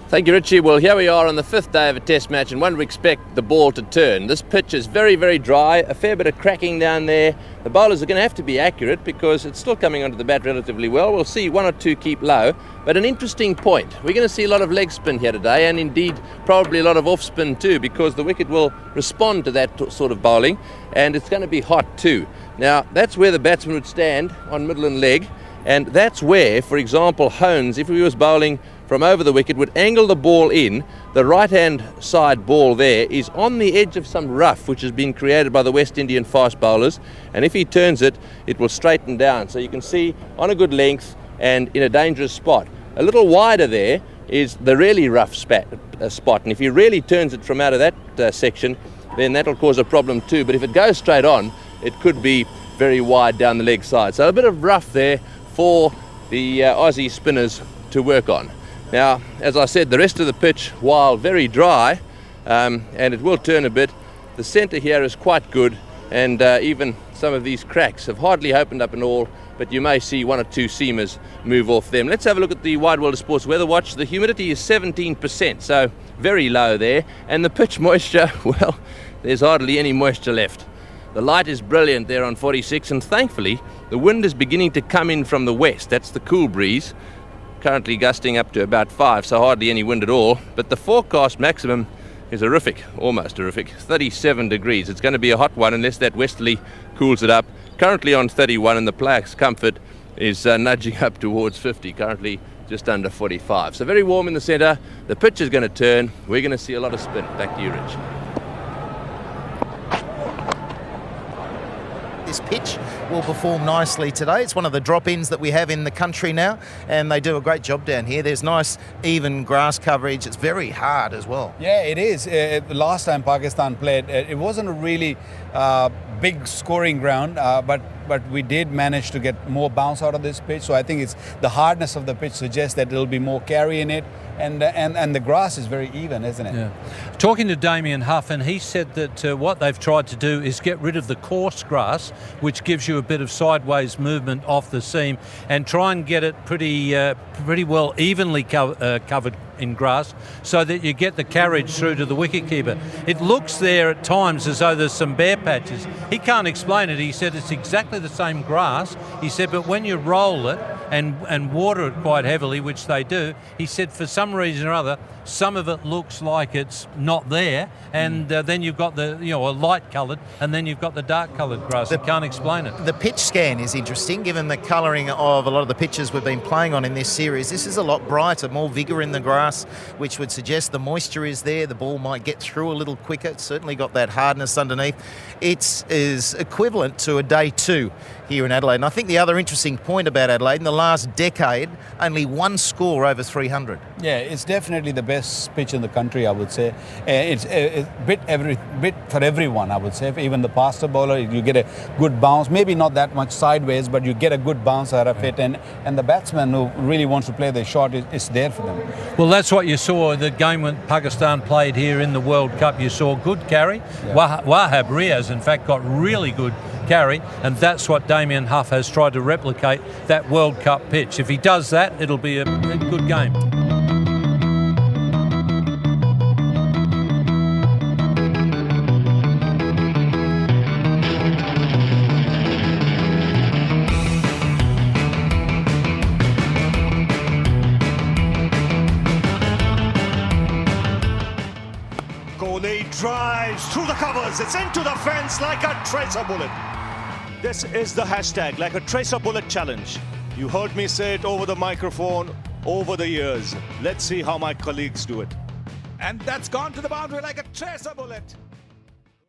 Thank you, Richie. Well, here we are on the fifth day of a test match, and one would expect the ball to turn. This pitch is very, very dry, a fair bit of cracking down there. The bowlers are going to have to be accurate because it's still coming onto the bat relatively well. We'll see one or two keep low, but an interesting point. We're going to see a lot of leg spin here today, and indeed probably a lot of off spin too, because the wicket will respond to that sort of bowling, and it's going to be hot too. Now, that's where the batsman would stand on middle and leg, and that's where, for example, Holmes, if he was bowling from over the wicket, would angle the ball in. The right-hand side ball there is on the edge of some rough which has been created by the West Indian fast bowlers, and if he turns it, it will straighten down. So you can see on a good length and in a dangerous spot. A little wider there is the really rough spot, and if he really turns it from out of that section, then that'll cause a problem too. But if it goes straight on, it could be very wide down the leg side. So a bit of rough there for the Aussie spinners to work on. Now, as I said, the rest of the pitch, while very dry, and it will turn a bit, the centre here is quite good, and even some of these cracks have hardly opened up and all, but you may see one or two seamers move off them. Let's have a look at the Wide World of Sports weather watch. The humidity is 17%, so very low there, and the pitch moisture, well, there's hardly any moisture left. The light is brilliant there on 46, and thankfully the wind is beginning to come in from the west. That's the cool breeze, currently gusting up to about 5, so hardly any wind at all. But the forecast maximum is horrific, almost horrific, 37 degrees. It's going to be a hot one unless that westerly cools it up. Currently on 31, and the player's comfort is nudging up towards 50, currently just under 45. So very warm in the centre. The pitch is going to turn. We're going to see a lot of spin. Back to you, Rich. This pitch will perform nicely today. It's one of the drop-ins that we have in the country now, and they do a great job down here. There's nice even grass coverage. It's very hard as well. Yeah, it is. Last time Pakistan played, it wasn't a really big scoring ground, but we did manage to get more bounce out of this pitch. So I think it's the hardness of the pitch suggests that there'll be more carry in it, and the grass is very even, isn't it? Yeah. Talking to Damien Huff, and he said that what they've tried to do is get rid of the coarse grass, which gives you a bit of sideways movement off the seam, and try and get it pretty well evenly covered in grass, so that you get the carriage through to the wicketkeeper. It looks there at times as though there's some bare patches. He can't explain it. He said it's exactly the same grass. He said, but when you roll it and water it quite heavily, which they do, he said for some reason or other, some of it looks like it's not there, and then you've got the a light coloured, and then you've got the dark coloured grass. He can't explain it. The pitch scan is interesting, given the colouring of a lot of the pitches we've been playing on in this series. This is a lot brighter, more vigour in the grass, which would suggest the moisture is there. The ball might get through a little quicker. It's certainly got that hardness underneath. It is equivalent to a day 2 here in Adelaide. And I think the other interesting point about Adelaide, in the last decade, only one score over 300. Yeah, it's definitely the best pitch in the country, I would say. It's a bit for everyone, I would say. Even the faster bowler, you get a good bounce, maybe not that much sideways, but you get a good bounce out of it. And the batsman who really wants to play the shot is there for them. Well, that's what you saw the game when Pakistan played here in the World Cup. You saw good carry. Yeah. Wahab Riaz, in fact, got really good carry, and that's what Damien Huff has tried to replicate, that World Cup pitch. If he does that, it'll be a good game. Kohli drives through the covers. It's into the fence like a tracer bullet. This is the hashtag, like a tracer bullet challenge. You heard me say it over the microphone over the years. Let's see how my colleagues do it. And that's gone to the boundary like a tracer bullet.